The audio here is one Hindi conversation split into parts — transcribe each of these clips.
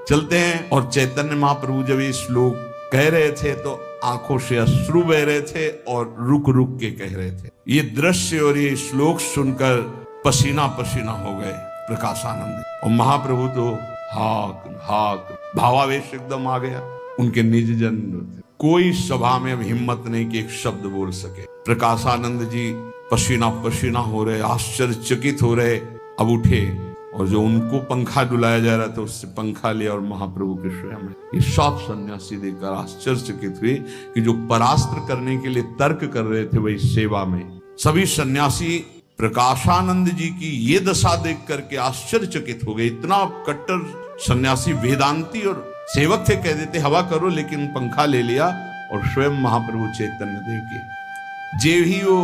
चलते हैं। और चैतन्य महाप्रभु जब ये श्लोक कह रहे थे तो आंखों से अश्रु बह रहे थे और रुक रुक के कह रहे थे। ये दृश्य और ये श्लोक सुनकर पसीना पसीना हो गए प्रकाशानंद। और महाप्रभु तो हाक हाक भावावेश एकदम आ गया। उनके निज जन कोई सभा में अब हिम्मत नहीं कि एक शब्द बोल सके। प्रकाशानंद जी पसीना पसीना हो रहे, आश्चर्यचकित हो रहे। अब उठे और जो उनको पंखा डुलाया जा रहा था उससे पंखा लिया और महाप्रभु के स्वयं ये सब सन्यासी देखकर आश्चर्यचकित हुए कि जो परास्त्र करने के लिए तर्क कर रहे थे वही सेवा में। सभी सन्यासी प्रकाशानंद जी की ये दशा देख करके आश्चर्यचकित हो गए। इतना कट्टर सन्यासी वेदांती और सेवक थे, कह देते हवा करो, लेकिन पंखा ले लिया और स्वयं महाप्रभु चैतन्य देव की जे ही वो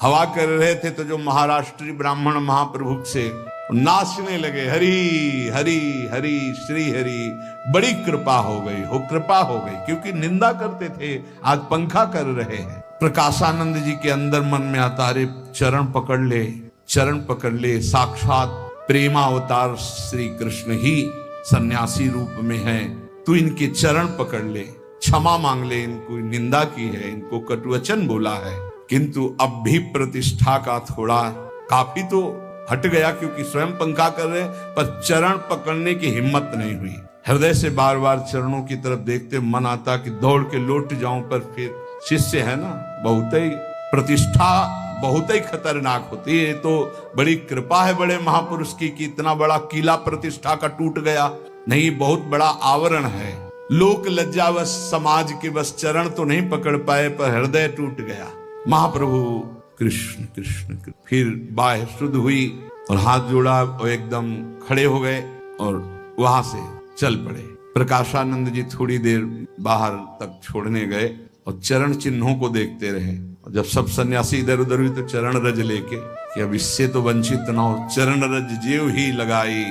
हवा कर रहे थे तो जो महाराष्ट्रीय ब्राह्मण महाप्रभु से नाचने लगे, हरि हरि हरि श्री हरि। बड़ी कृपा हो गई, हो कृपा हो गई, क्योंकि निंदा करते थे, आज पंखा कर रहे हैं। प्रकाशानंद जी के अंदर मन में आता, अरे चरण पकड़ ले, चरण पकड़ ले। साक्षात प्रेमावतार श्री कृष्ण ही सन्यासी रूप में है, तू इनके चरण पकड़ ले, क्षमा मांग ले। इनको निंदा की है, इनको कटुवचन बोला है, किंतु अब भी प्रतिष्ठा का थोड़ा काफी तो हट गया, क्योंकि स्वयं पंखा कर रहे, पर चरण पकड़ने की हिम्मत नहीं हुई। हृदय से बार बार चरणों की तरफ देखते मन आता कि दौड़ के लौट जाऊं, पर फिर शिष्य है ना, बहुत ही प्रतिष्ठा बहुत ही खतरनाक होती है। तो बड़ी कृपा है बड़े महापुरुष की कि इतना बड़ा किला प्रतिष्ठा का टूट गया नहीं, बहुत बड़ा आवरण है। लोक लज्जावश समाज के बस चरण तो नहीं पकड़ पाए, पर हृदय टूट गया। महाप्रभु कृष्ण कृष्ण कृष्ण। फिर बाह्य शुद्ध हुई और हाथ जोड़ा और एकदम खड़े हो गए और वहां से चल पड़े। प्रकाशानंद जी थोड़ी देर बाहर तक छोड़ने गए और चरण चिन्हों को देखते रहे। और जब सब सन्यासी इधर उधर हुई तो चरण रज लेके कि अब इससे तो वंचित ना हो, चरण रज जेव ही लगाई,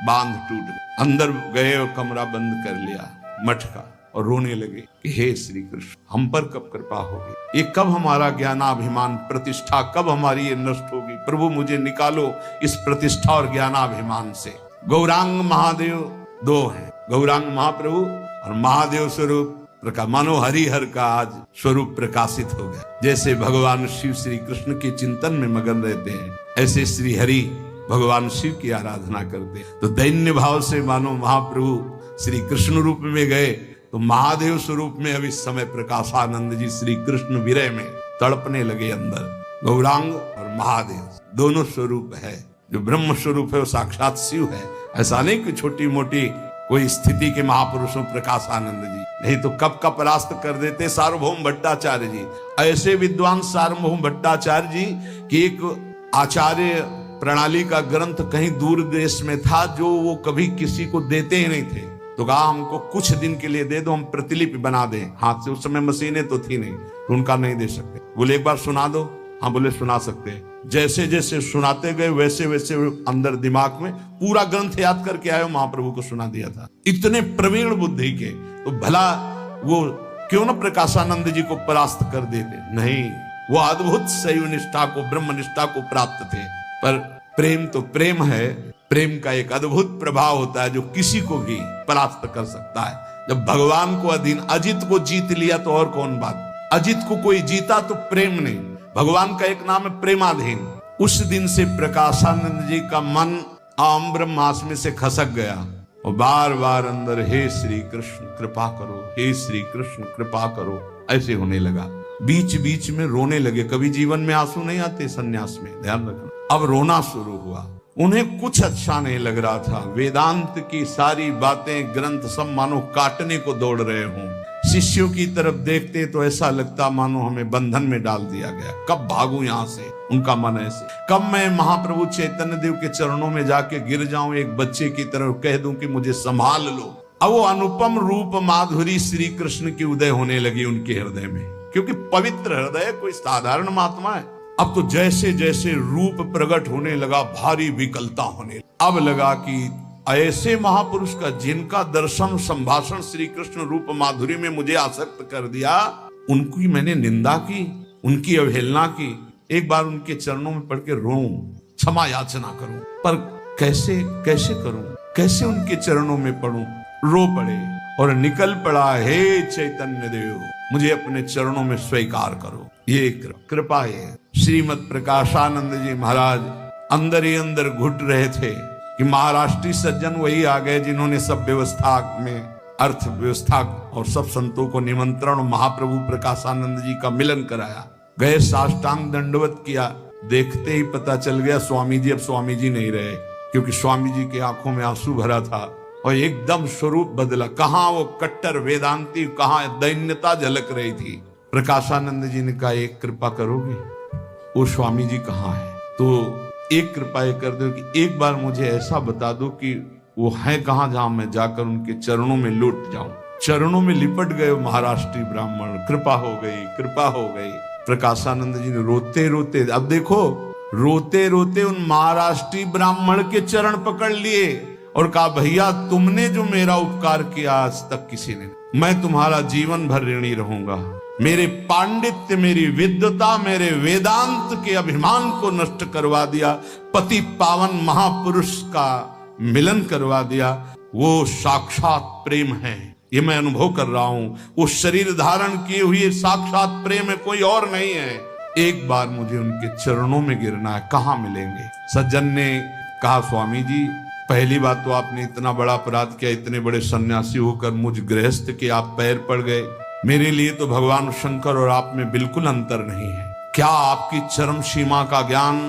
बांध टूट गए। अंदर गए और कमरा बंद कर लिया मठ का और रोने लगे कि हे श्री कृष्ण, हम पर कब कृपा होगी, ये कब हमारा ज्ञानाभिमान प्रतिष्ठा, कब हमारी ये नष्ट होगी। प्रभु मुझे निकालो इस प्रतिष्ठा और ज्ञानाभिमान से। गौरांग महादेव दो हैं, गौरांग महाप्रभु और महादेव स्वरूप प्रकाश। मानो हरिहर का आज स्वरूप प्रकाशित हो गया। जैसे भगवान शिव श्री कृष्ण के चिंतन में मगन रहते हैं, ऐसे श्री हरि भगवान शिव की आराधना करते हैं। तो दैन्य भाव से मानो महाप्रभु श्री कृष्ण रूप में गए, तो महादेव स्वरूप में अब इस समय प्रकाशानंद जी श्री कृष्ण विरह में तड़पने लगे अंदर। गौरांग और महादेव दोनों स्वरूप है। जो ब्रह्म स्वरूप है वो साक्षात शिव है। ऐसा नहीं कि छोटी मोटी कोई स्थिति के महापुरुषों प्रकाशानंद जी, नहीं तो कब का परास्त कर देते सार्वभौम भट्टाचार्य जी। ऐसे विद्वान सार्वभौम भट्टाचार्य जी कि एक आचार्य प्रणाली का ग्रंथ कहीं दूर देश में था जो वो कभी किसी को देते ही नहीं थे। तो कहा हमको कुछ दिन के लिए दे दो, हम प्रतिलिपि बना दें हाथ से। उस समय मशीनें तो थी नहीं, तो उनका नहीं दे सकते। बोले एक बार सुना दो। हाँ बोले सुना सकते हैं। जैसे जैसे सुनाते गए वैसे वैसे अंदर दिमाग में पूरा ग्रंथ याद करके आए, महाप्रभु को सुना दिया था। इतने प्रवीण बुद्धि के, तो भला वो क्यों न प्रकाशानंद जी को परास्त कर देते। नहीं, वो अद्भुत शैव निष्ठा को, ब्रह्म निष्ठा को प्राप्त थे। पर प्रेम तो प्रेम है, प्रेम का एक अद्भुत प्रभाव होता है जो किसी को भी परास्त कर सकता है। जब भगवान को अधीन अजित को जीत लिया तो और कौन बात। अजित को कोई जीता तो प्रेम नहीं, भगवान का एक नाम है प्रेमाधीन। उस दिन से प्रकाशानंद जी का मन आम्र मास में से खसक गया और बार बार अंदर हे श्री कृष्ण कृपा करो, हे श्री कृष्ण कृपा करो, ऐसे होने लगा। बीच बीच में रोने लगे। कभी जीवन में आंसू नहीं आते सन्यास में, ध्यान रखना। अब रोना शुरू हुआ। उन्हें कुछ अच्छा नहीं लग रहा था। वेदांत की सारी बातें ग्रंथ सब मानो काटने को दौड़ रहे हों। शिष्यों की तरफ देखते तो ऐसा लगता मानो हमें बंधन में डाल दिया गया, कब भागूं यहाँ से। उनका मन ऐसे, कब मैं महाप्रभु चैतन्य देव के चरणों में जाके गिर जाऊं एक बच्चे की तरह, कह दूं कि मुझे संभाल लो। अब वो अनुपम रूप माधुरी श्री कृष्ण की उदय होने लगी उनके हृदय में, क्योंकि पवित्र हृदय कोई साधारण महात्मा है। अब तो जैसे जैसे रूप प्रकट होने लगा भारी विकलता होने, अब लगा कि ऐसे महापुरुष का जिनका दर्शन संभाषण श्री कृष्ण रूप माधुरी में मुझे आसक्त कर दिया, उनकी मैंने निंदा की, उनकी अवहेलना की। एक बार उनके चरणों में पड़ के रोऊं, क्षमा याचना करूं, पर कैसे कैसे करूं, कैसे उनके चरणों में पड़ूं। रो पड़े और निकल पड़ा, हे चैतन्य देव मुझे अपने चरणों में स्वीकार करो। ये कृपा है। श्रीमद प्रकाशानंद जी महाराज अंदर ही अंदर घुट रहे थे कि महाराष्ट्री सज्जन वही आ गए जिन्होंने सब व्यवस्था में, अर्थव्यवस्था और सब संतों को निमंत्रण, महाप्रभु प्रकाशानंद जी का मिलन कराया। गए, साष्टांग दंडवत किया, देखते ही पता चल गया स्वामी जी अब स्वामी जी नहीं रहे, क्योंकि स्वामी जी की आंखों में आंसू भरा था और एकदम स्वरूप बदला। कहां वो कट्टर वेदांती, कहां दैन्यता झलक रही थी। प्रकाशानंद जी ने कहा एक कृपा करोगे, वो स्वामी जी कहाँ है? तो एक कृपा ये कर दो कि एक बार मुझे ऐसा बता दो कि वो है कहाँ जहां मैं जाकर उनके चरणों में लौट जाऊं। चरणों में लिपट गए महाराष्ट्री ब्राह्मण, कृपा हो गई, कृपा हो गई। प्रकाशानंद जी ने रोते रोते, अब देखो रोते रोते उन महाराष्ट्री ब्राह्मण के चरण पकड़ लिए और कहा भैया तुमने जो मेरा उपकार किया आज तक किसी ने, मैं तुम्हारा जीवन भर ऋणी रहूंगा। मेरे पांडित्य, मेरी विद्वता, मेरे वेदांत के अभिमान को नष्ट करवा दिया, पति पावन महापुरुष का मिलन करवा दिया। वो साक्षात प्रेम है, ये मैं अनुभव कर रहा हूं। वो शरीर धारण किए हुए साक्षात प्रेम है, कोई और नहीं है। एक बार मुझे उनके चरणों में गिरना है, कहां मिलेंगे? सज्जन ने कहा स्वामी जी पहली बात तो आपने इतना बड़ा अपराध किया, इतने बड़े सन्यासी होकर मुझ गृहस्थ के आप पैर पड़ गए। मेरे लिए तो भगवान शंकर और आप में बिल्कुल अंतर नहीं है। क्या आपकी चरम सीमा का ज्ञान,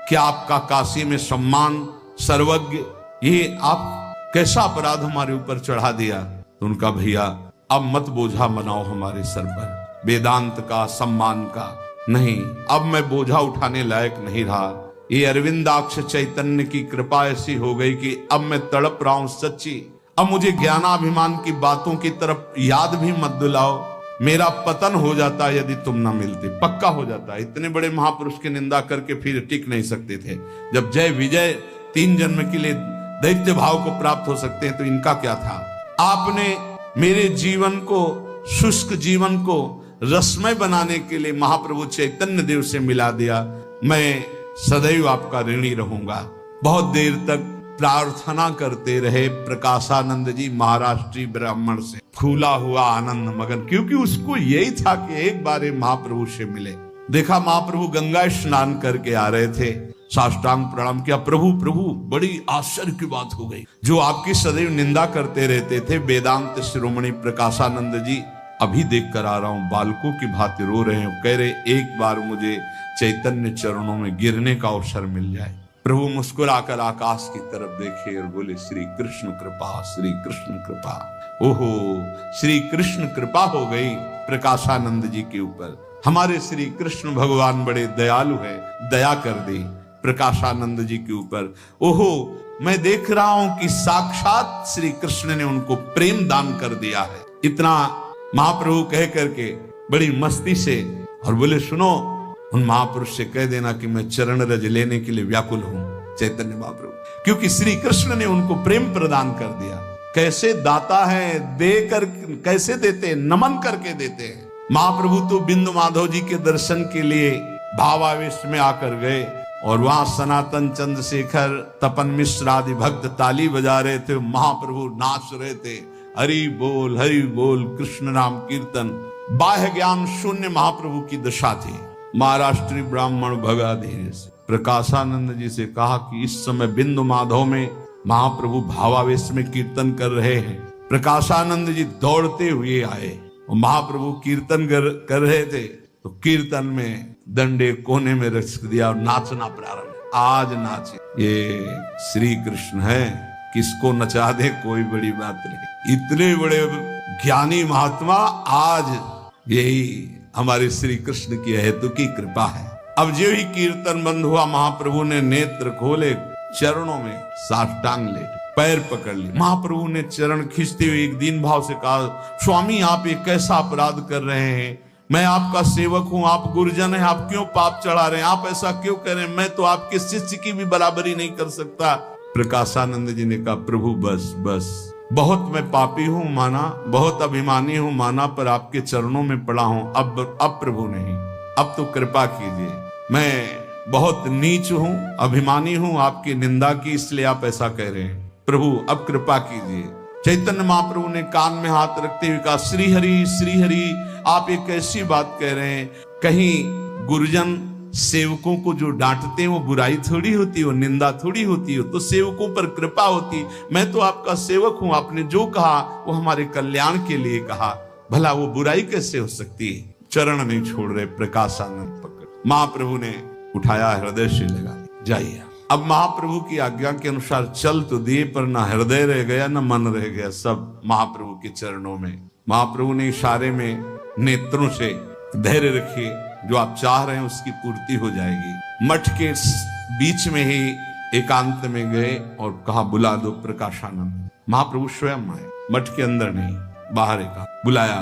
क्या आपका काशी में सम्मान, सर्वज्ञ, ये आप कैसा अपराध हमारे ऊपर चढ़ा दिया? तो उनका भैया अब मत बोझा बनाओ हमारे सर पर, वेदांत का, सम्मान का नहीं। अब मैं बोझा उठाने लायक नहीं रहा। ये अरविंदाक्ष चैतन्य की कृपा ऐसी हो गई कि अब मैं तड़प रहा हूं सच्ची। अब मुझे ज्ञानाभिमान की बातों की तरफ याद भी मत दिलाओ। मेरा पतन हो जाता यदि तुम ना मिलते, पक्का हो जाता। इतने बड़े महापुरुष की निंदा करके फिर टिक नहीं सकते थे। जब जय विजय 3 जन्म के लिए दैत्य भाव को प्राप्त हो सकते हैं तो इनका क्या था? आपने मेरे जीवन को, शुष्क जीवन को रसमय बनाने के लिए महाप्रभु चैतन्य देव से मिला दिया। मैं सदैव आपका ऋणी रहूंगा। बहुत देर तक प्रार्थना करते रहे प्रकाशानंद जी महाराष्ट्री ब्राह्मण से, फूला हुआ आनंद मगन, क्योंकि उसको यही था कि एक बार महाप्रभु से मिले। देखा महाप्रभु गंगा स्नान करके आ रहे थे, साष्टांग प्रणाम किया। प्रभु प्रभु बड़ी आश्चर्य की बात हो गई, जो आपकी सदैव निंदा करते रहते थे वेदांत शिरोमणि प्रकाशानंद जी अभी देख कर आ रहा हूं, बालकों की भांति रो रहे हैं। कह रहे एक बार मुझे चैतन्य चरणों में गिरने का अवसर मिल जाए। प्रभु मुस्कुराकर आकाश की तरफ देखे और बोले श्री कृष्ण कृपा, श्री कृष्ण कृपा। ओहो, श्री कृष्ण कृपा हो गई प्रकाशानंद जी के ऊपर। हमारे श्री कृष्ण भगवान बड़े दयालु है, दया कर दी प्रकाशानंद जी के ऊपर। ओहो, मैं देख रहा हूं कि साक्षात श्री कृष्ण ने उनको प्रेम दान कर दिया है। इतना महाप्रभु कह करके बड़ी मस्ती से और बोले सुनो, उन महापुरुष से कह देना कि मैं चरण रज लेने के लिए व्याकुल हूं। चैतन्य महाप्रभु, क्योंकि श्री कृष्ण ने उनको प्रेम प्रदान कर दिया। कैसे दाता है, देकर कैसे देते, नमन करके देते हैं। महाप्रभु तो बिंदु माधव जी के दर्शन के लिए भावावेश में आकर गए और वहां सनातन चंद्रशेखर, तपन मिश्र आदि भक्त ताली बजा रहे थे, महाप्रभु नाच रहे थे, हरि बोल कृष्ण नाम कीर्तन। बाह्य ज्ञान शून्य महाप्रभु की दशा थी। महाराष्ट्री ब्राह्मण भगा धीरे से प्रकाशानंद जी से कहा कि इस समय बिंदु माधव में महाप्रभु भावावेश में कीर्तन कर रहे हैं। प्रकाशानंद जी दौड़ते हुए आए और महाप्रभु कीर्तन कर रहे थे तो कीर्तन में डंडे कोने में रख दिया और नाचना प्रारंभ। आज नाचे, ये श्री कृष्ण है, किसको नचा दे कोई बड़ी बात नहीं। इतने बड़े ज्ञानी महात्मा, आज यही हमारे श्री कृष्ण की हेतु की कृपा है। अब जो ही कीर्तन बंद हुआ, महाप्रभु ने नेत्र खोले, चरणों में साष्टांग ले पैर पकड़ लिए। महाप्रभु ने चरण खींचते हुए एक दीन भाव से कहा, स्वामी आप एक कैसा अपराध कर रहे हैं? मैं आपका सेवक हूं, आप गुरुजन हैं, आप क्यों पाप चढ़ा रहे हैं? आप ऐसा क्यों कर रहे हैं? मैं तो आपके शिष्य की भी बराबरी नहीं कर सकता। प्रकाशानंद जी ने कहा, प्रभु बस बस, बहुत मैं पापी हूं माना, बहुत अभिमानी हूं माना, पर आपके चरणों में पड़ा हूं। अब प्रभु नहीं, अब तो कृपा कीजिए। मैं बहुत नीच हूं, अभिमानी हूं, आपकी निंदा की, इसलिए आप ऐसा कह रहे हैं। प्रभु अब कृपा कीजिए। चैतन्य महाप्रभु ने कान में हाथ रखते हुए कहा, श्री हरि आप एक ऐसी बात कह रहे हैं, कहीं गुरुजन सेवकों को जो डांटते हैं वो बुराई थोड़ी होती है, वो निंदा थोड़ी होती है, तो सेवकों पर कृपा होती। मैं तो आपका सेवक हूं, आपने जो कहा वो हमारे कल्याण के लिए कहा, भला वो बुराई कैसे हो सकती है। चरण नहीं छोड़ रहे, प्रकाशानंद पकड़ महाप्रभु ने उठाया, हृदय से लगा, जाइए। अब महाप्रभु की आज्ञा के अनुसार चल तो दिए, पर ना हृदय रह गया ना मन रह गया, सब महाप्रभु के चरणों में। महाप्रभु ने इशारे में नेत्रों से, धैर्य रखिए, जो आप चाह रहे हैं उसकी पूर्ति हो जाएगी। मठ के बीच में ही एकांत में गए और कहा, बुला दो प्रकाशानंद। महाप्रभु स्वयं आए, मठ के अंदर नहीं, बाहर एकांत बुलाया।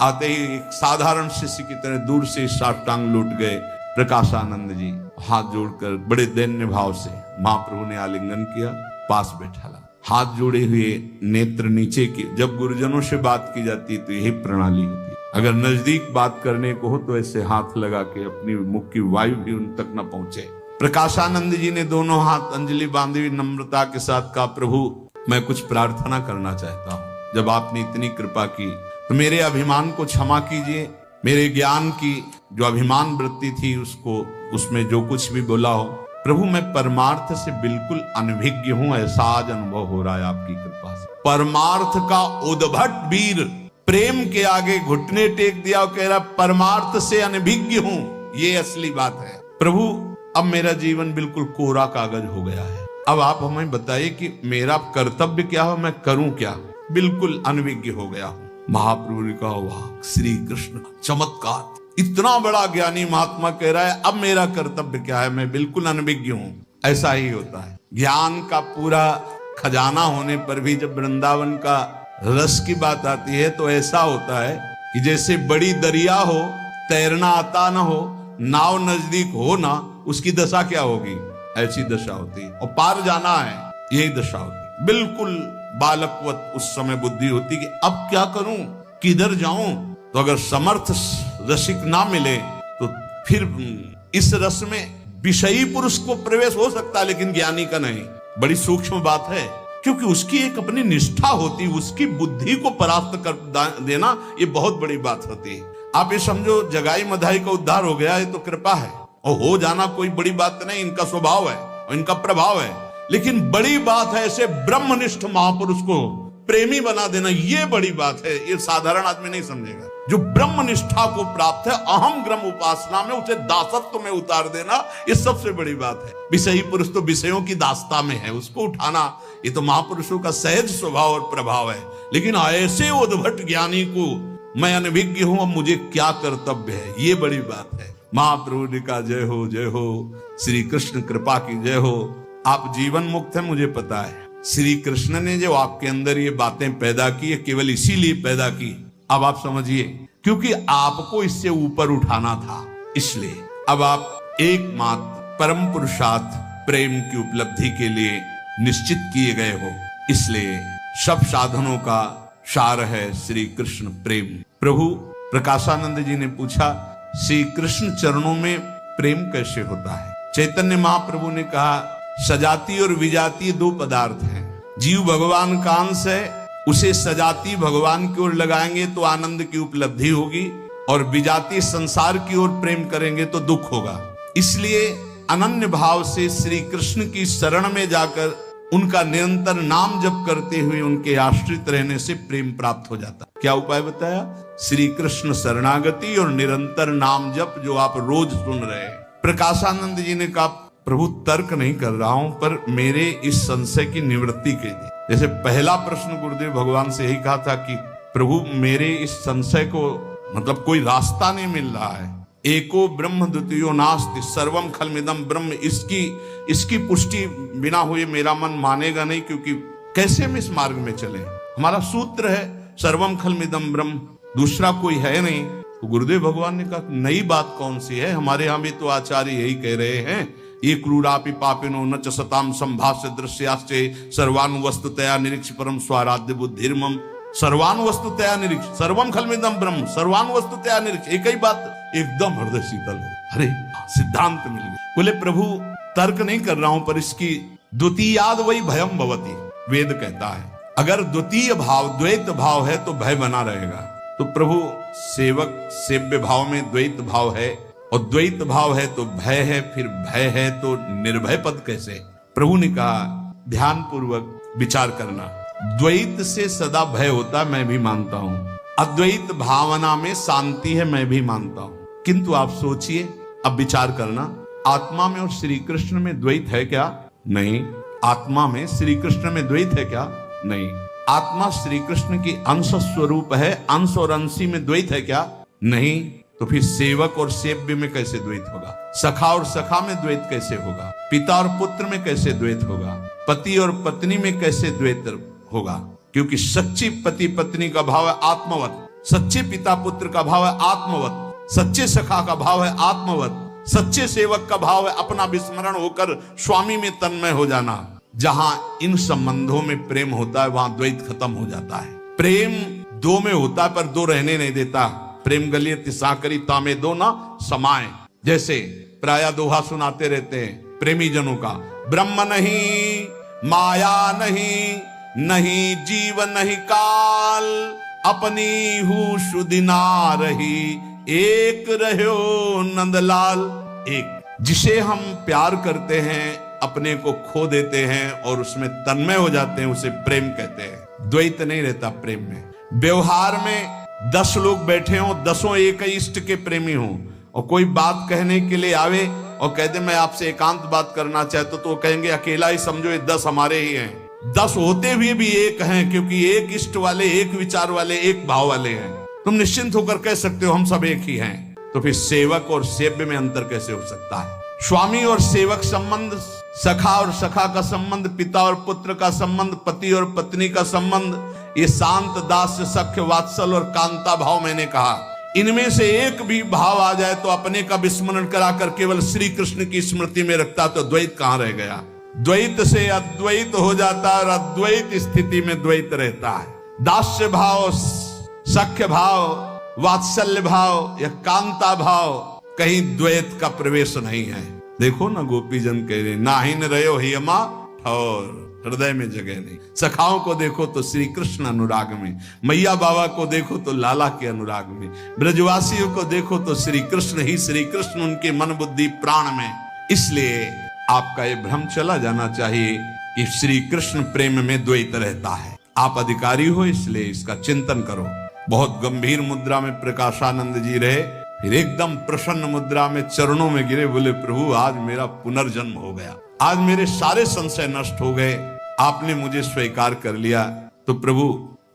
आते ही एक साधारण शिष्य की तरह दूर से साष्टांग लौट गए प्रकाशानंद जी, हाथ जोड़कर बड़े दैन्य भाव से महाप्रभु ने आलिंगन किया, पास बैठा ला, हाथ जोड़े हुए, नेत्र नीचे के। जब गुरुजनों से बात की जाती तो यही प्रणाली होती, अगर नजदीक बात करने को हो तो ऐसे हाथ लगा के अपनी मुख की वायु भी उन तक न पहुंचे। प्रकाशानंद जी ने दोनों हाथ अंजलि बांधी हुई नम्रता के साथ कहा, प्रभु मैं कुछ प्रार्थना करना चाहता हूँ। जब आपने इतनी कृपा की तो मेरे अभिमान को क्षमा कीजिए, मेरे ज्ञान की जो अभिमान वृत्ति थी उसको, उसमें जो कुछ भी बोला हो। प्रभु मैं परमार्थ से बिल्कुल अनभिज्ञ हूं, ऐसा आज अनुभव हो रहा है आपकी कृपा से। परमार्थ का उद्भट वीर प्रेम के आगे घुटने टेक दिया और कह रहा परमार्थ से अनभिज्ञ हूं, ये असली बात है। प्रभु अब मेरा जीवन बिल्कुल कोरा कागज हो गया है, अब आप हमें बताइए कि मेरा कर्तव्य क्या हो, मैं करूं क्या, बिल्कुल अनभिज्ञ हो गया हूं। महाप्रभु ने कहा, वाह श्री कृष्ण चमत्कार, इतना बड़ा ज्ञानी महात्मा कह रहा है अब मेरा कर्तव्य क्या है, मैं बिल्कुल अनभिज्ञ हूं। ऐसा ही होता है, ज्ञान का पूरा खजाना होने पर भी जब वृंदावन का रस की बात आती है तो ऐसा होता है कि जैसे बड़ी दरिया हो, तैरना आता ना हो, नाव नजदीक हो ना, उसकी दशा क्या होगी, ऐसी दशा होती है। और पार जाना है, यही दशा होती। बिल्कुल बालकवत उस समय बुद्धि होती कि अब क्या करूं, किधर जाऊं। तो अगर समर्थ रसिक ना मिले तो फिर इस रस में विषयी पुरुष को प्रवेश हो सकता है, लेकिन ज्ञानी का नहीं। बड़ी सूक्ष्म बात है, क्योंकि उसकी एक अपनी निष्ठा होती, उसकी बुद्धि को परास्त कर देना ये बहुत बड़ी बात होती है। आप ये समझो जगाई मधाई का उद्धार हो गया, ये तो कृपा है, और हो जाना कोई बड़ी बात नहीं, इनका स्वभाव है और इनका प्रभाव है। लेकिन बड़ी बात है ऐसे ब्रह्मनिष्ठ महापुरुष को प्रेमी बना देना, ये बड़ी बात है, ये साधारण आदमी नहीं समझेगा। जो ब्रह्म निष्ठा को प्राप्त है, अहम ब्रह्म उपासना में उसे दासत्व में उतार देना, ये सबसे बड़ी बात है। विषयी पुरुष तो विषयों की दास्ता में है, उसको उठाना ये तो महापुरुषों का सहज स्वभाव और प्रभाव है। लेकिन ऐसे उद्भट ज्ञानी को मैं अनभिज्ञ हूं, अब मुझे क्या कर्तव्य है, ये बड़ी बात है। महाप्रभु ने कहा, जय हो श्री कृष्ण कृपा की जय हो। आप जीवन मुक्त है, मुझे पता है। श्री कृष्ण ने जो आपके अंदर ये बातें पैदा की है, केवल इसीलिए पैदा की, अब आप समझिए, क्योंकि आपको इससे ऊपर उठाना था, इसलिए अब आप एकमात्र परम पुरुषार्थ प्रेम की उपलब्धि के लिए निश्चित किए गए हो। इसलिए सब साधनों का सार है श्री कृष्ण प्रेम। प्रभु प्रकाशानंद जी ने पूछा, श्री कृष्ण चरणों में प्रेम कैसे होता है? चैतन्य महाप्रभु ने कहा, सजाती और विजाती दो पदार्थ हैं। जीव भगवान का अंश है, उसे सजाती भगवान की ओर लगाएंगे तो आनंद की उपलब्धि होगी, और विजाती संसार की ओर प्रेम करेंगे तो दुख होगा। इसलिए अनन्य भाव से श्री कृष्ण की शरण में जाकर उनका निरंतर नाम जप करते हुए उनके आश्रित रहने से प्रेम प्राप्त हो जाता। क्या उपाय बताया? श्री कृष्ण शरणागति और निरंतर नाम जप, जो आप रोज सुन रहे हैं। प्रकाशानंद जी ने कहा, प्रभु तर्क नहीं कर रहा हूं, पर मेरे इस संशय की निवृत्ति के लिए, जैसे पहला प्रश्न गुरुदेव भगवान से यही कहा था कि प्रभु मेरे इस संशय को, मतलब कोई रास्ता नहीं मिल रहा है। एको ब्रह्म द्वितीयो नास्ति सर्वम खलमिदम ब्रह्म, इसकी पुष्टि बिना हुए मेरा मन मानेगा नहीं, क्योंकि कैसे हम इस मार्ग में चले? हमारा सूत्र है सर्वम खलमिदम ब्रह्म, दूसरा कोई है नहीं। तो गुरुदेव भगवान ने कहा, नई बात कौन सी है? हमारे यहाँ भी तो आचार्य यही कह रहे हैं, ये क्रूरापि पापिनो न च सताम संभाष्य दृश्याश्चे सर्वानुवस्तुतया निरीक्ष परम स्वाराध्य बुद्धिर्मम। सर्वानुवस्तुतया निरीक्ष, सर्वम खलमिदम ब्रह्म, सर्वानुवस्तुतया निरीक्ष, एक ही बात, एकदम हृदय शीतल हो। अरे सिद्धांत मिल गया। बोले प्रभु तर्क नहीं कर रहा हूं, पर इसकी द्वितीयाद वही भयम भवती, वेद कहता है। अगर द्वितीय भाव द्वैत भाव है तो भय बना रहेगा। तो प्रभु सेवक सेव्य भाव में द्वैत भाव है और द्वैत भाव है तो भय है, फिर भय है तो निर्भय पद कैसे? प्रभु ने कहा ध्यान पूर्वक विचार करना। द्वैत से सदा भय होता मैं भी मानता हूं, अद्वैत भावना में शांति है मैं भी मानता हूं, किंतु आप सोचिए, अब विचार करना, आत्मा में और श्री कृष्ण में द्वैत है क्या? नहीं। आत्मा में श्री कृष्ण में द्वैत है क्या? नहीं। आत्मा श्री कृष्ण की अंश स्वरूप है, अंश और अंशी में द्वैत है क्या? नहीं। तो फिर सेवक और सेव्य में कैसे द्वैत होगा? सखा और सखा में द्वैत कैसे होगा? पिता और पुत्र में कैसे द्वैत होगा? पति और पत्नी में कैसे द्वैत होगा? क्योंकि सच्ची पति पत्नी का भाव है आत्मवत, सच्चे पिता पुत्र का भाव है आत्मवत, सच्चे सखा का भाव है आत्मवत, सच्चे सेवक का भाव है अपना विस्मरण होकर स्वामी में तन्मय हो जाना। जहां इन संबंधों में प्रेम होता है वहां द्वैत खत्म हो जाता है। प्रेम दो में होता है पर दो रहने नहीं देता। प्रेम गलिए तिसा करी तामे दो ना समाए, जैसे प्राय दोहा सुनाते रहते हैं प्रेमी जनों का, ब्रह्म नहीं माया नहीं, नहीं जीव नहीं काल, अपनी हूँ शुदिना रही, एक रहो नंदलाल। एक जिसे हम प्यार करते हैं, अपने को खो देते हैं और उसमें तन्मय हो जाते हैं, उसे प्रेम कहते हैं। द्वैत नहीं रहता प्रेम में। व्यवहार में 10 लोग बैठे हों, 10 एक ही इष्ट के प्रेमी हों, और कोई बात कहने के लिए आवे और कह दे मैं आपसे एकांत बात करना चाहता, तो कहेंगे अकेला ही समझो, ये 10 हमारे ही हैं। 10 होते हुए भी एक हैं, क्योंकि एक इष्ट वाले, एक विचार वाले, एक भाव वाले हैं। तुम निश्चिंत होकर कह सकते हो हम सब एक ही हैं। तो फिर सेवक और सेव्य में अंतर कैसे हो सकता है? स्वामी और सेवक संबंध, सखा और सखा का संबंध, पिता और पुत्र का संबंध, पति और पत्नी का संबंध, ये शांत दास्य सख्य वात्सल और कांता भाव मैंने कहा। इनमें से एक भी भाव आ जाए तो अपने का विस्मरण कराकर केवल श्री कृष्ण की स्मृति में रखता तो द्वैत कहां रह गया? द्वैत से अद्वैत हो जाता है और अद्वैत स्थिति में द्वैत रहता है। दास्य भाव, सख्य भाव, वात्सल्य भाव या कांता भाव, कहीं द्वैत का प्रवेश नहीं है। देखो ना गोपी जन कह रहे नाहिन रहो हियमा ठौर, हृदय में जगह नहीं। सखाओं को देखो तो श्री कृष्ण अनुराग में, मैया बाबा को देखो तो लाला के अनुराग में, ब्रजवासियों को देखो तो श्री कृष्ण ही श्री कृष्ण उनके मन बुद्धि प्राण में। इसलिए आपका ये भ्रम चला जाना चाहिए कि श्री कृष्ण प्रेम में द्वैत रहता है। आप अधिकारी हो इसलिए इसका चिंतन करो। बहुत गंभीर मुद्रा में प्रकाशानंद जी रहे, फिर एकदम प्रसन्न मुद्रा में चरणों में गिरे, बोले प्रभु आज मेरा पुनर्जन्म हो गया, आज मेरे सारे संशय नष्ट हो गए, आपने मुझे स्वीकार कर लिया। तो प्रभु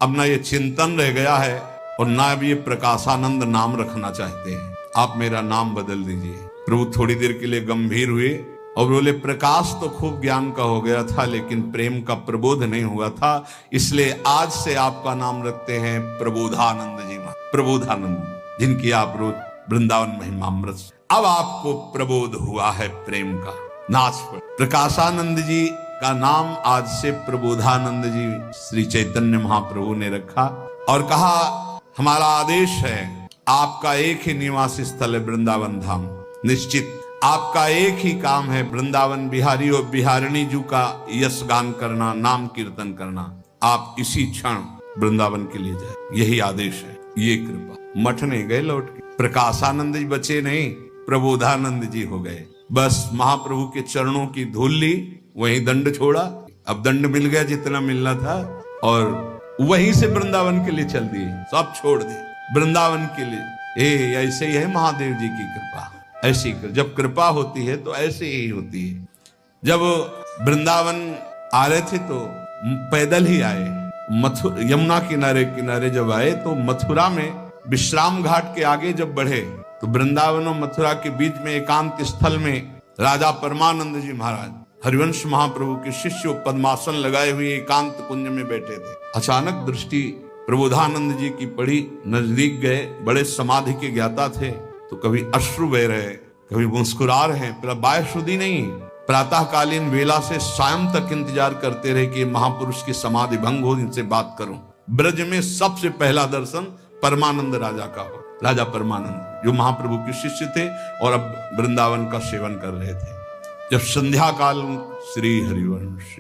अब ना ये चिंतन रह गया है और ना अब ये प्रकाशानंद नाम रखना चाहते हैं, आप मेरा नाम बदल दीजिए। प्रभु थोड़ी देर के लिए गंभीर हुए और बोले प्रकाश तो खूब ज्ञान का हो गया था लेकिन प्रेम का प्रबोध नहीं हुआ था, इसलिए आज से आपका नाम रखते हैं प्रबोधानंद जी। प्रबोधानंद जिनकी आप रोज वृंदावन महिमामृत, अब आपको प्रबोध हुआ है प्रेम का नाच पर। प्रकाशानंद जी का नाम आज से प्रबोधानंद जी श्री चैतन्य महाप्रभु ने रखा और कहा हमारा आदेश है, आपका एक ही निवास स्थल है वृंदावन धाम, निश्चित आपका एक ही काम है वृंदावन बिहारी और बिहारिणी जी का यश गान करना, नाम कीर्तन करना। आप इसी क्षण वृंदावन के लिए जाए, यही आदेश है, ये कृपा। मठ नहीं गए लौट के, प्रकाशानंद जी बचे नहीं, प्रबोधानंद जी हो गए। बस महाप्रभु के चरणों की धूल ली, वहीं दंड छोड़ा, अब दंड मिल गया जितना मिलना था और वहीं से वृंदावन के लिए चल दिए, सब छोड़ दिए वृंदावन के लिए। ऐसे ही है महादेव जी की कृपा, ऐसी जब कृपा होती है तो ऐसे ही होती है। जब वृंदावन आ रहे थे तो पैदल ही आए, यमुना किनारे किनारे जब आए तो मथुरा में विश्राम घाट के आगे जब बढ़े तो वृंदावन और मथुरा के बीच में एकांत स्थल में राजा परमानंद जी महाराज हरिवंश महाप्रभु के शिष्य पद्मासन लगाए हुए एकांत कुंज में बैठे थे। अचानक दृष्टि प्रबोधानंद जी की पड़ी, नजदीक गए, बड़े समाधि के ज्ञाता थे, तो कभी अश्रु बह रहे, कभी मुस्कुरा रहे, बायशुद्धि नहीं। प्रातःकालीन वेला से शाम तक इंतजार करते रहे कि महापुरुष की समाधि भंग हो, इनसे बात करूं। ब्रज में सबसे पहला दर्शन परमानंद राजा का हो, राजा परमानंद जो महाप्रभु के शिष्य थे और अब वृंदावन का सेवन कर रहे थे। जब संध्या काल श्री हरिवंश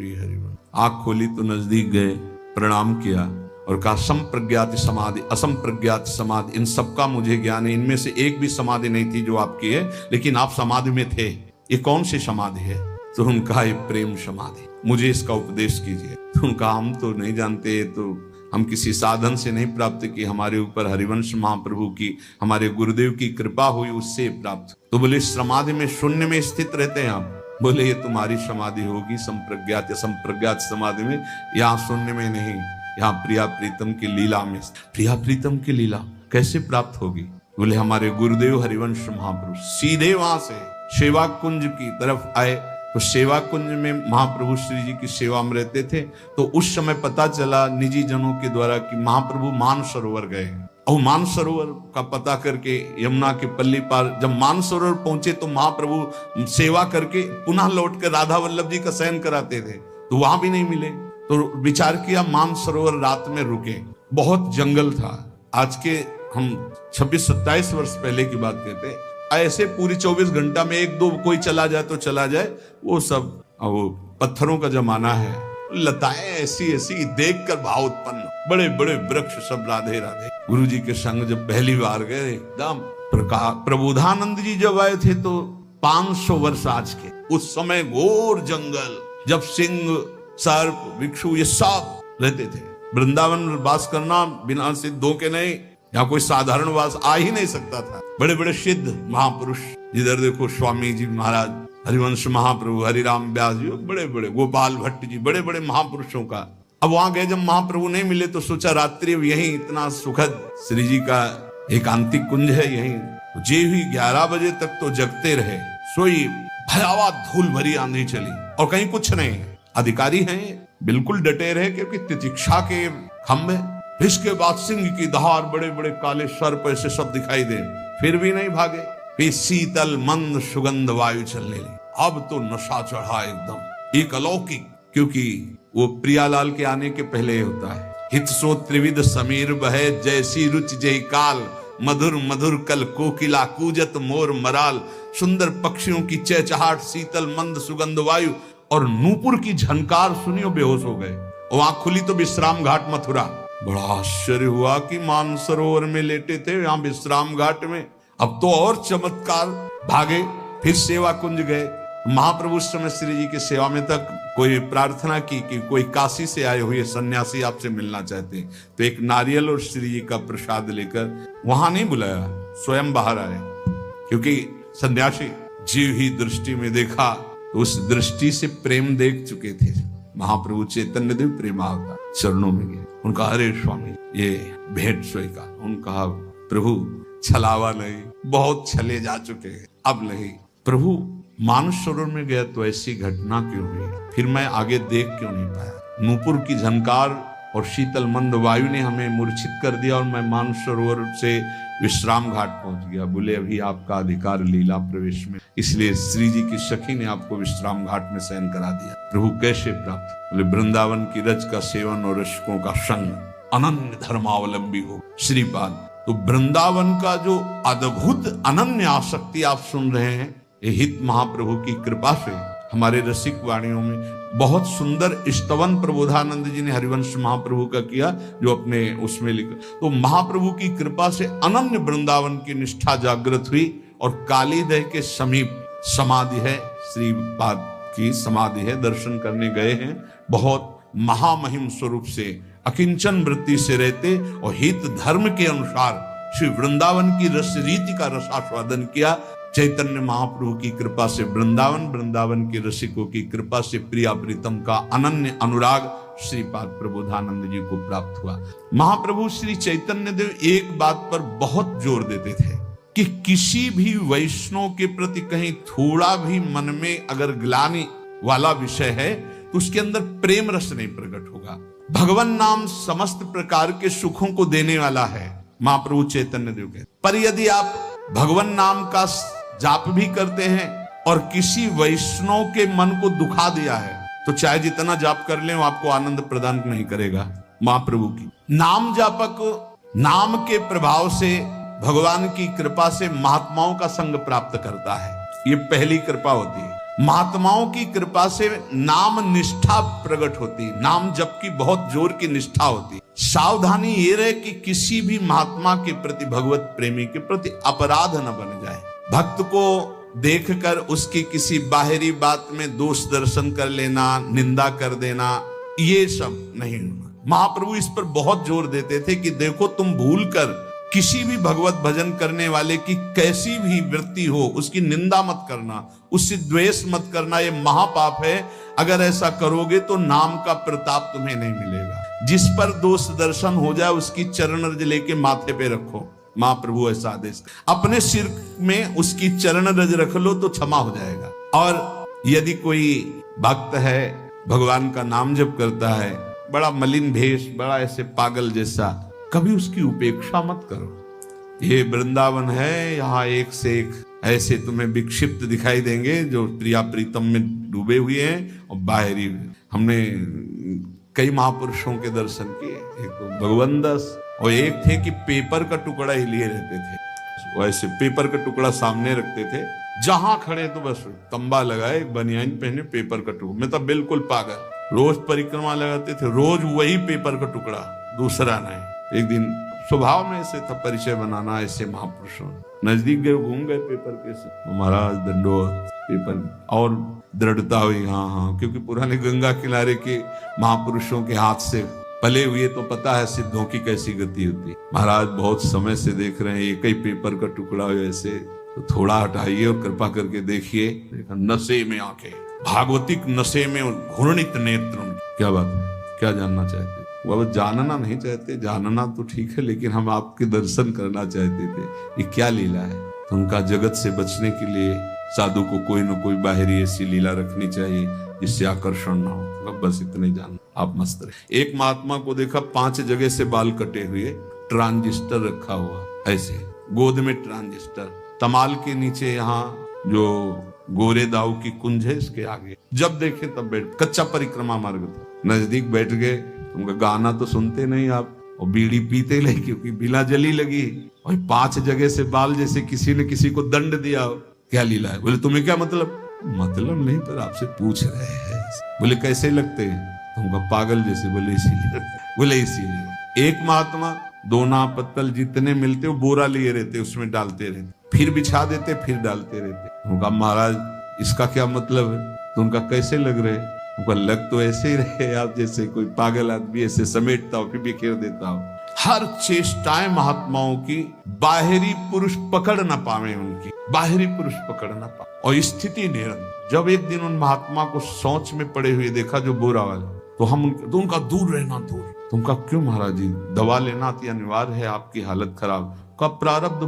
आंख खोली तो नजदीक गए, प्रणाम किया और कहा संप्रज्ञात समाधि असंप्रज्ञात समाधि इन सबका मुझे ज्ञान है, इनमें से एक भी समाधि नहीं थी जो आपकी है, लेकिन आप समाधि में थे। ये कौन सी समाधि है? तो उनका ये प्रेम समाधि, मुझे इसका उपदेश कीजिए। तो उनका हम तो नहीं जानते, तो हम किसी साधन से नहीं प्राप्त की, हमारे ऊपर हरिवंश महाप्रभु की, हमारे गुरुदेव की कृपा हुई, उससे प्राप्त। तो बोले समाधि में शून्य में स्थित रहते हैं आप? बोले ये तुम्हारी समाधि होगी संप्रज्ञात या संप्रज्ञात समाधि में, यहाँ शून्य में नहीं, यहाँ प्रिया प्रीतम की लीला में। प्रिया प्रीतम की लीला कैसे प्राप्त होगी? बोले हमारे गुरुदेव हरिवंश महाप्रभु सीधे वहां से सेवा कुंज की तरफ आए, तो सेवा कुंज में महाप्रभु श्री जी की सेवा में रहते थे। तो उस समय पता चला निजी जनों के द्वारा कि महाप्रभु मानसरोवर गए, और मानसरोवर का पता करके यमुना के पल्ली पार जब मानसरोवर पहुंचे तो महाप्रभु सेवा करके पुनः लौट कर राधा वल्लभ जी का शयन कराते थे, तो वहां भी नहीं मिले। तो विचार किया मानसरोवर रात में रुके, बहुत जंगल था। आज के हम 26-27 वर्ष पहले की बात कहते हैं, ऐसे पूरी 24 घंटा में एक दो कोई चला जाए तो चला जाए, वो सब वो पत्थरों का जमाना है। लताएं ऐसी ऐसी देखकर भाव उत्पन्न, बड़े बड़े वृक्ष सब राधे राधे। गुरु जी के संग जब पहली बार गए, एकदम प्रबोधानंद जी जब आए थे तो 500 वर्ष आज के, उस समय घोर जंगल, जब सिंह सर्प भिक्षु ये सब रहते थे। वृंदावन वास करना बिना सिद्धों के नहीं, यहाँ कोई साधारण वास आ ही नहीं सकता था। बड़े बड़े सिद्ध महापुरुष, जिधर देखो स्वामी जी महाराज, हरिवंश महाप्रभु, हरिराम व्यास जी, बड़े बड़े गोपाल भट्ट जी, बड़े बड़े महापुरुषों का। अब वहां गए, जब महाप्रभु नहीं मिले तो सोचा रात्रि यही इतना सुखद श्री जी का एकांतिक कुंज है, यही जे हुई 11 बजे तक तो जगते रहे। सोई भयावह धूल भरी आंधी चली और कहीं कुछ नहीं। अधिकारी हैं बिल्कुल डटे रहे, क्योंकि तितिक्षा के खंभे, इसके बाद सिंह की दहाड़, बड़े बड़े काले सर्प ऐसे सब दिखाई दे, फिर भी नहीं भागे। फिर शीतल मंद सुगंध वायु चलने लगी। अब तो नशा चढ़ा एकदम, एक अलौकिक, क्योंकि वो प्रियालाल के आने के पहले होता है। हित सो त्रिविध समीर बहे, जैसी रुचि जय काल, मधुर मधुर कल कोकिला कूजत मोर मराल। सुंदर पक्षियों की चहचहाट, शीतल मंद सुगंध वायु और नूपुर की झनकार सुनियो बेहोश हो गए। और आंख खुली तो विश्राम घाट मथुरा। बड़ा आश्चर्य हुआ कि मानसरोवर में लेटे थे, यहाँ विश्राम घाट में। अब तो और चमत्कार, भागे, फिर सेवा कुंज गए। महाप्रभु उस समय श्री जी की सेवा में तक कोई प्रार्थना की कि कोई काशी से आए हुए सन्यासी आपसे मिलना चाहते हैं, तो एक नारियल और श्री जी का प्रसाद लेकर वहां नहीं बुलाया, स्वयं बाहर आए। क्योंकि सन्यासी जीव ही दृष्टि में देखा, तो उस दृष्टि से प्रेम देख चुके थे। महाप्रभु चैतन्य देव प्रेमावतार चरणों में गए, उनका अरे स्वामी ये भेंट स्वीकार। उनका प्रभु छलावा नहीं, बहुत छले जा चुके हैं, अब नहीं। प्रभु मानसरोवर में गया तो ऐसी घटना क्यों हुई, फिर मैं आगे देख क्यों नहीं पाया। नूपुर की झनकार और शीतल मंद वायु ने हमें मूर्छित कर दिया और मैं मानसरोवर से विश्राम घाट पहुंच गया। बोले अभी आपका अधिकार लीला प्रवेश में, इसलिए श्री जी की सखी ने आपको विश्राम घाट में शयन करा दिया। प्रभु कैसे प्राप्त? बोले वृंदावन की रज का सेवन और रसिकों का संग, अनन्य धर्मावलंबी हो श्रीपाद। तो वृंदावन का जो अद्भुत अनन्य आसक्ति आप सुन रहे हैं, ये हित महाप्रभु की कृपा से हमारे रसिक वाणियों में बहुत सुंदर स्तवन प्रबोधानंद जी ने हरिवंश महाप्रभु का किया, जो अपने उसमें लिखा। तो महाप्रभु की कृपा से अनन्य वृंदावन की निष्ठा जागृत हुई और कालीदह के समीप समाधि है, श्रीपाद की समाधि है, दर्शन करने गए हैं। बहुत महामहिम स्वरूप से अकिंचन वृत्ति से रहते और हित धर्म के अनुसार श्री वृंदावन की रस रीति का रसास्वादन किया। चैतन्य महाप्रभु की कृपा से वृंदावन, वृंदावन के रसिकों की कृपा से प्रिया प्रीतम का अनन्य अनुराग श्रीपाद प्रबोधानंद जी को प्राप्त हुआ। महाप्रभु श्री चैतन्य देव एक बात पर बहुत जोर देते थे कि किसी भी वैष्णव के प्रति कहीं थोड़ा भी मन में अगर ग्लानि वाला विषय है तो उसके अंदर प्रेम रस नहीं प्रकट होगा। भगवान नाम समस्त प्रकार के सुखों को देने वाला है, महाप्रभु चैतन्य देव कहते। पर यदि आप भगवान नाम का जाप भी करते हैं और किसी वैष्णव के मन को दुखा दिया है, तो चाहे जितना जाप कर ले वो आपको आनंद प्रदान नहीं करेगा। महाप्रभु की नाम जापक नाम के प्रभाव से भगवान की कृपा से महात्माओं का संग प्राप्त करता है, ये पहली कृपा होती है। महात्माओं की कृपा से नाम निष्ठा प्रकट होती, नाम जप की बहुत जोर की निष्ठा होती। सावधानी ये रहे कि किसी भी महात्मा के प्रति, भगवत प्रेमी के प्रति अपराध न बन जाए। भक्त को देखकर उसकी किसी बाहरी बात में दोष दर्शन कर लेना, निंदा कर देना, ये सब नहीं होना। महाप्रभु इस पर बहुत जोर देते थे कि देखो तुम भूल कर किसी भी भगवत भजन करने वाले की कैसी भी वृत्ति हो उसकी निंदा मत करना, उससे द्वेष मत करना, ये महापाप है। अगर ऐसा करोगे तो नाम का प्रताप तुम्हें नहीं मिलेगा। जिस पर दोष दर्शन हो जाए उसकी चरण रज लेके माथे पे रखो। महाप्रभु ऐसा आदेश, अपने सिर में उसकी चरण रज रख लो तो क्षमा हो जाएगा। और यदि कोई भक्त है भगवान का नाम जप करता है, बड़ा मलिन भेष, बड़ा ऐसे पागल जैसा, कभी उसकी उपेक्षा मत करो। ये वृंदावन है, यहाँ एक से एक ऐसे तुम्हें विक्षिप्त दिखाई देंगे जो प्रिया प्रीतम में डूबे हुए हैं और बाहरी। हमने कई महापुरुषों के दर्शन किए, एक तो भगवान दास और एक थे कि पेपर का टुकड़ा ही लिए रहते थे। वैसे पेपर का टुकड़ा सामने रखते थे, जहां खड़े तो बस तंबा लगाए, बनियान पहने, पेपर का टुकड़ा। मैं तो बिल्कुल पागल, रोज परिक्रमा लगाते थे, रोज वही पेपर का टुकड़ा, दूसरा नहीं। एक दिन स्वभाव में ऐसे था परिचय बनाना, ऐसे महापुरुषों नजदीक गए, घूम गए पेपर के से, महाराज दंडोत पेपर, और दृढ़ता हुई, हाँ हाँ, क्योंकि पुराने गंगा किनारे के महापुरुषों के हाथ से पले हुए तो पता है सिद्धों की कैसी गति होती। महाराज बहुत समय से देख रहे हैं एक ही पेपर का टुकड़ा हो ऐसे, तो थोड़ा हटाइए और कृपा करके देखिए। नशे में आंखें, भागवतिक नशे में घूर्णित नेत्र। क्या बात है, क्या जानना चाहते? वो जानना नहीं चाहते, जानना तो ठीक है, लेकिन हम आपके दर्शन करना चाहते थे, ये क्या लीला है। तो उनका जगत से बचने के लिए साधु को कोई न कोई बाहरी ऐसी लीला रखनी चाहिए जिससे आकर्षण ना हो। बस इतने जान, आप मस्त रहे। एक महात्मा को देखा 5 जगह से बाल कटे हुए, ट्रांजिस्टर रखा हुआ ऐसे, गोद में ट्रांजिस्टर, तमाल के नीचे यहाँ जो गोरे दाऊ की कुंज है इसके आगे, जब देखे तब बैठ, कच्चा परिक्रमा मार्ग था, नजदीक बैठ गए। उनका गाना तो सुनते नहीं आप, और बीड़ी पीते नहीं क्योंकि बिला जली लगी, और 5 जगह से बाल जैसे किसी ने किसी को दंड दिया हो। क्या लीला है? बोले तुम्हें क्या मतलब? मतलब नहीं, पर आपसे पूछ रहे हैं। बोले कैसे लगते हैं? उनका पागल जैसे। बोले इसीलिए। बोले इसीलिए। एक महात्मा 2 ना पत्तल जितने मिलते वो बोरा लिए रहते, उसमें डालते रहते, फिर बिछा देते, फिर डालते रहते। उनका महाराज इसका क्या मतलब है? तो उनका कैसे लग रहे? उनका लग तो ऐसे ही रहे आप जैसे कोई पागल आदमी ऐसे समेटता हो फिर बिखेर देता हो। हर चेष्टाएं महात्माओं की बाहरी पुरुष पकड़ ना पावे, उनकी बाहरी पुरुष पकड़ ना पावे, और स्थिति निरंतर। जब एक दिन उन महात्मा को सोच में पड़े हुए देखा जो बुरा वाला, तो उनका दूर रहना, दूर। तो उनका क्यों महाराज जी? दवा लेना अति अनिवार्य है, आपकी हालत खराब। का प्रारब्ध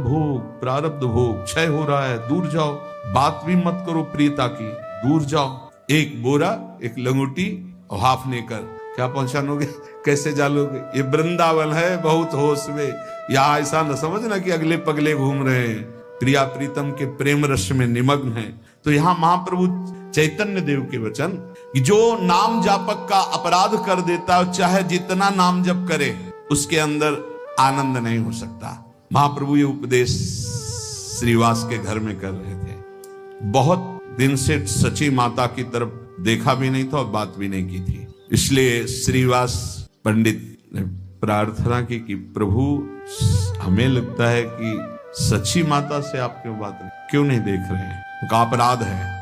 भोग क्षय हो रहा है, दूर जाओ, बात भी मत करो प्रियता की, दूर जाओ। एक बोरा, एक लंगोटी और हाफने कर क्या पहचानोगे? कैसे जालोगे? ये वृंदावन है, बहुत होश में। यहाँ ऐसा न समझना कि अगले पगले घूम रहे हैं, प्रिया प्रीतम के प्रेम रस में निमग्न है। तो यहाँ महाप्रभु चैतन्य देव के वचन कि जो नाम जापक का अपराध कर देता है, चाहे जितना नाम जप करे, उसके अंदर आनंद नहीं हो सकता। महाप्रभु ये उपदेश श्रीवास के घर में कर रहे थे। बहुत दिन से सची माता की तरफ देखा भी नहीं था और बात भी नहीं की थी, इसलिए श्रीवास पंडित ने प्रार्थना की कि प्रभु हमें लगता है कि सच्ची माता से आप क्यों नहीं देख रहे हैं? उनका अपराध है,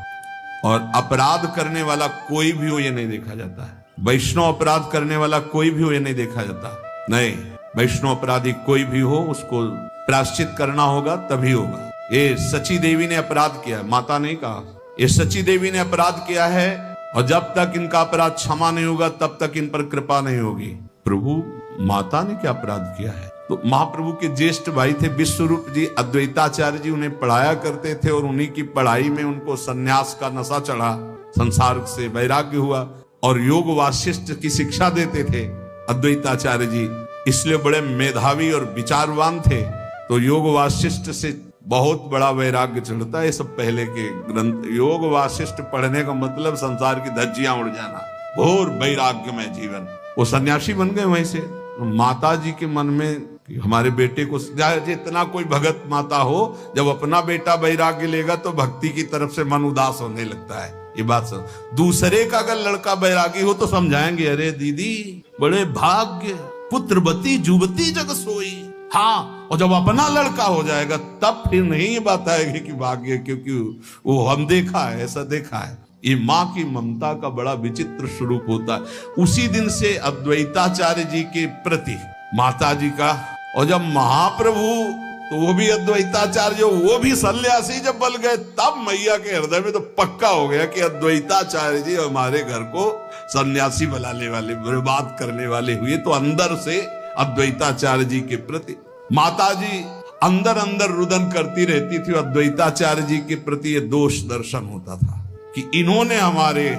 और अपराध करने वाला कोई भी हो ये नहीं देखा जाता है। वैष्णव अपराध करने वाला कोई भी हो ये नहीं देखा जाता, नहीं। वैष्णव अपराधी कोई भी हो उसको प्रायश्चित करना होगा, तभी होगा। ये सची देवी ने अपराध किया, माता ने कहा, ये सची देवी ने अपराध किया है, और जब तक इनका अपराध क्षमा नहीं होगा तब तक इन पर कृपा नहीं होगी। प्रभु माता ने क्या अपराध किया है? तो महाप्रभु के ज्येष्ठ भाई थे विश्वरूप जी, अद्वैताचार्य जी उन्हें पढ़ाया करते थे, और उन्हीं की पढ़ाई में उनको सन्यास का नशा चढ़ा, संसार से वैराग्य हुआ, और योग वासिष्ठ की शिक्षा देते थे अद्वैताचार्य जी, इसलिए बड़े मेधावी और विचारवान थे। तो योग वासिष्ठ से बहुत बड़ा वैराग्य चढ़ता है। ये सब पहले के ग्रंथ। योग वासिष्ठ पढ़ने का मतलब संसार की धज्जियां उड़ जाना, घोर वैराग्य में जीवन। वो सन्यासी बन गए वहीं से। माता जी के मन में कि हमारे बेटे को जितना कोई भगत माता हो, जब अपना बेटा वैराग्य लेगा तो भक्ति की तरफ से मन उदास होने लगता है। ये बात सुन, दूसरे का अगर लड़का बैरागी हो तो समझाएंगे, अरे दीदी बड़े भाग्य, पुत्रवती जुवती जग सोई। हाँ, और जब अपना लड़का हो जाएगा तब फिर नहीं ये बात आएगी कि भाग्य, क्योंकि वो हम देखा है, ऐसा देखा है। ये माँ की ममता का बड़ा विचित्र स्वरूप होता है। उसी दिन से अद्वैताचार्य जी के प्रति माता जी का, और जब महाप्रभु तो वो भी अद्वैताचार्य, वो भी सन्यासी जब बन गए, तब मैया के हृदय में तो पक्का हो गया कि अद्वैताचार्य जी हमारे घर को सन्यासी बनाने वाले, बर्बाद करने वाले हुए। तो अंदर से अद्वैताचार्य जी के प्रति माता जी अंदर अंदर रुदन करती रहती थी। अद्वैताचार्य जी के प्रति ये दोष दर्शन होता था कि इन्होंने हमारे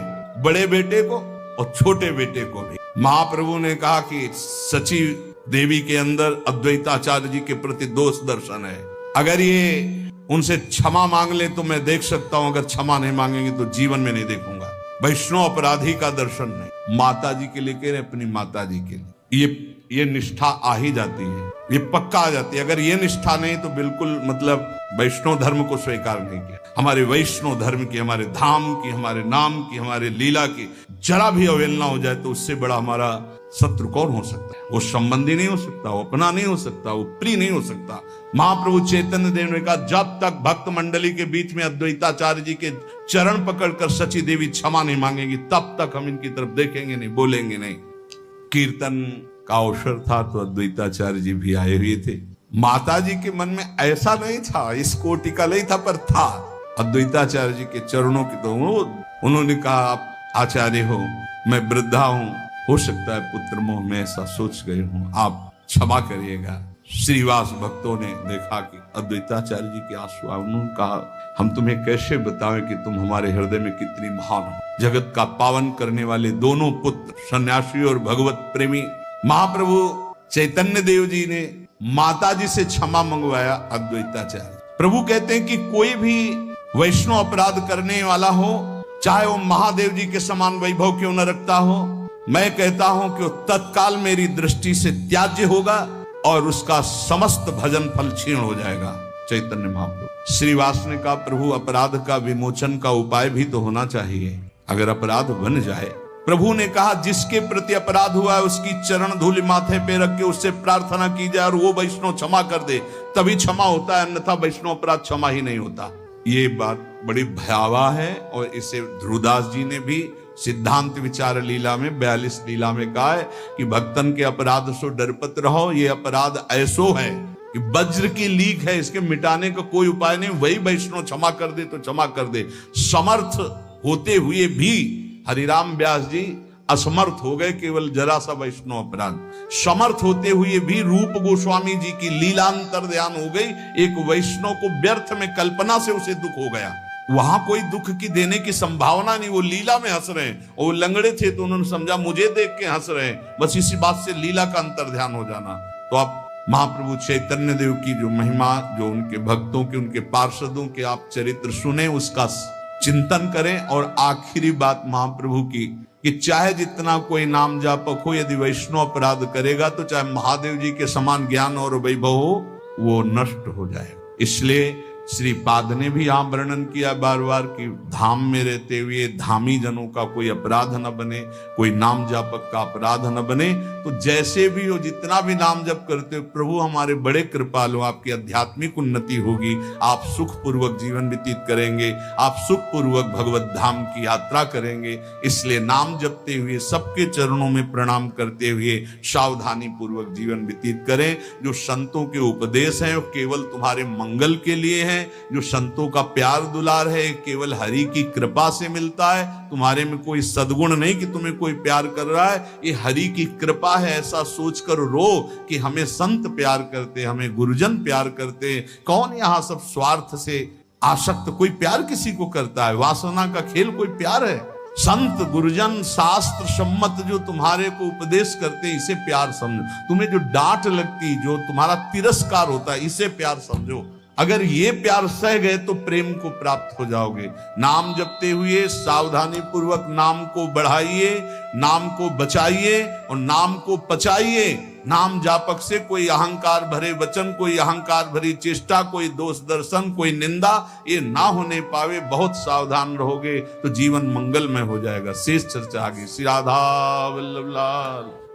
बड़े बेटे को और छोटे बेटे को भी, महाप्रभु ने कहा कि सची देवी के अंदर अद्वैताचार्य जी के प्रति दोष दर्शन है। अगर ये उनसे क्षमा मांग ले तो मैं देख सकता हूं, अगर क्षमा नहीं मांगेंगे तो जीवन में नहीं देखूंगा। वैष्णव अपराधी का दर्शन नहीं। माता जी के लिए कह रहे, अपनी माता जी के लिए ये निष्ठा आ ही जाती है, ये पक्का आ जाती है। अगर ये निष्ठा नहीं तो बिल्कुल मतलब वैष्णव धर्म को स्वीकार नहीं किया। हमारे वैष्णव धर्म की, हमारे धाम की, हमारे नाम की, हमारे लीला की जरा भी अवहेलना हो जाए तो उससे बड़ा हमारा शत्रु कौन हो सकता है? वो संबंधी नहीं हो सकता, वो अपना नहीं हो सकता, वो प्रिय नहीं हो सकता। महाप्रभु चैतन्य देव ने कहा, जब तक भक्त मंडली के बीच में अद्वैताचार्य जी के चरण पकड़कर सची देवी क्षमा नहीं मांगेगी, तब तक हम इनकी तरफ देखेंगे नहीं, बोलेंगे नहीं। कीर्तन का अवसर था तो अद्वैताचार्य जी भी आए हुए थे। माता जी के मन में ऐसा नहीं था, इस कोटि का नहीं था, पर था। अद्वैताचार्य जी के चरणों की तो उन्होंने कहा, आप आचार्य हो, मैं वृद्धा हूं, हो सकता है पुत्र मोह में ऐसा सोच गए हूं, आप क्षमा करिएगा। श्रीवास भक्तों ने देखा कि अद्वैताचार्य जी के आंसू, उन्होंने कहा, हम तुम्हें कैसे बताएं कि तुम हमारे हृदय में कितनी महान हो। जगत का पावन करने वाले दोनों पुत्र, सन्यासी और भगवत प्रेमी महाप्रभु चैतन्य देव जी ने माता जी से क्षमा मंगवाया अद्वैताचार्य। प्रभु कहते हैं कि कोई भी वैष्णव अपराध करने वाला हो, चाहे वो महादेव जी के समान वैभव क्यों न रखता हो, मैं कहता हूं कि वो तत्काल मेरी दृष्टि से त्याज्य होगा और उसका समस्त भजन फल क्षीण हो जाएगा। चैतन्य महाप्रभु श्रीवास ने कहा, प्रभु अपराध का विमोचन का उपाय भी तो होना चाहिए, अगर अपराध बन जाए। प्रभु ने कहा, जिसके प्रति अपराध हुआ है उसकी चरण धूलि माथे पे रख के उससे प्रार्थना की जाए और वो वैष्णव क्षमा कर दे, तभी क्षमा होता है, अन्यथा वैष्णव अपराध क्षमा ही नहीं होता। ये बात बड़ी भयावह है और इसे ध्रुवदास जी ने भी सिद्धांत विचार लीला में 42 लीला में कहा है कि भक्तन के अपराध सो डरपत रहो, ये अपराध ऐसो है कि वज्र की लीक है, इसके मिटाने का कोई उपाय नहीं, वही वैष्णव क्षमा कर दे तो क्षमा कर दे। समर्थ होते हुए भी हरिराम व्यास जी असमर्थ हो गए, केवल जरा सा वैष्णव अपराध। समर्थ होते हुए भी रूप गोस्वामी जी की लीलांतर ध्यान हो गई, एक वैष्णव को व्यर्थ में कल्पना से उसे दुख हो गया। वहां कोई दुख की देने की संभावना नहीं, वो लीला में हंस रहे हैं, और वो लंगड़े थे तो उन्होंने समझा मुझे देख के हंस रहे हैं, बस इसी बात से लीला का अंतर ध्यान हो जाना। तो आप महाप्रभु चैतन्य देव की जो महिमा, जो उनके भक्तों के, उनके पार्षदों के आप चरित्र सुने, उसका चिंतन करें। और आखिरी बात महाप्रभु की कि चाहे जितना कोई नाम जापक हो, यदि वैष्णव अपराध करेगा तो चाहे महादेव जी के समान ज्ञान और वैभव हो, वो नष्ट हो जाएगा। इसलिए श्रीपाद ने भी यहाँ वर्णन किया बार बार कि धाम में रहते हुए धामी जनों का कोई अपराध न बने, कोई नाम जापक का अपराध न बने। तो जैसे भी हो, जितना भी नाम जप करते हो, प्रभु हमारे बड़े कृपालु, आपकी आध्यात्मिक उन्नति होगी, आप सुखपूर्वक जीवन व्यतीत करेंगे, आप सुखपूर्वक भगवत धाम की यात्रा करेंगे। इसलिए नाम जपते हुए, सबके चरणों में प्रणाम करते हुए सावधानी पूर्वक जीवन व्यतीत करें। जो संतों के उपदेश हैं वो केवल तुम्हारे मंगल के लिए हैं, जो संतों का प्यार दुलार है केवल हरि की कृपा से मिलता है। तुम्हारे में कोई सद्गुण नहीं कि तुम्हें कोई प्यार कर रहा है, ये हरि की कृपा है, ऐसा सोचकर रो कि हमें संत प्यार करते, हमें गुरुजन प्यार करते। कौन यहाँ सब स्वार्थ से आसक्त कोई प्यार किसी को करता है? वासना का खेल कोई प्यार है? संत गुरुजन शास्त्र सम्मत जो तुम्हारे को उपदेश करते, इसे प्यार समझो। तुम्हें जो डांट लगती, जो तुम्हारा तिरस्कार होता है, इसे प्यार समझो। अगर ये प्यार सह गए तो प्रेम को प्राप्त हो जाओगे। नाम जपते हुए सावधानी पूर्वक नाम को बढ़ाइए, नाम को बचाइए और नाम को पचाइए। नाम जापक से कोई अहंकार भरे वचन, कोई अहंकार भरी चेष्टा, कोई दोष दर्शन, कोई निंदा, ये ना होने पावे। बहुत सावधान रहोगे तो जीवन मंगलमय हो जाएगा। शेष चर्चा आगे। श्री राधा वल्लभ लाल।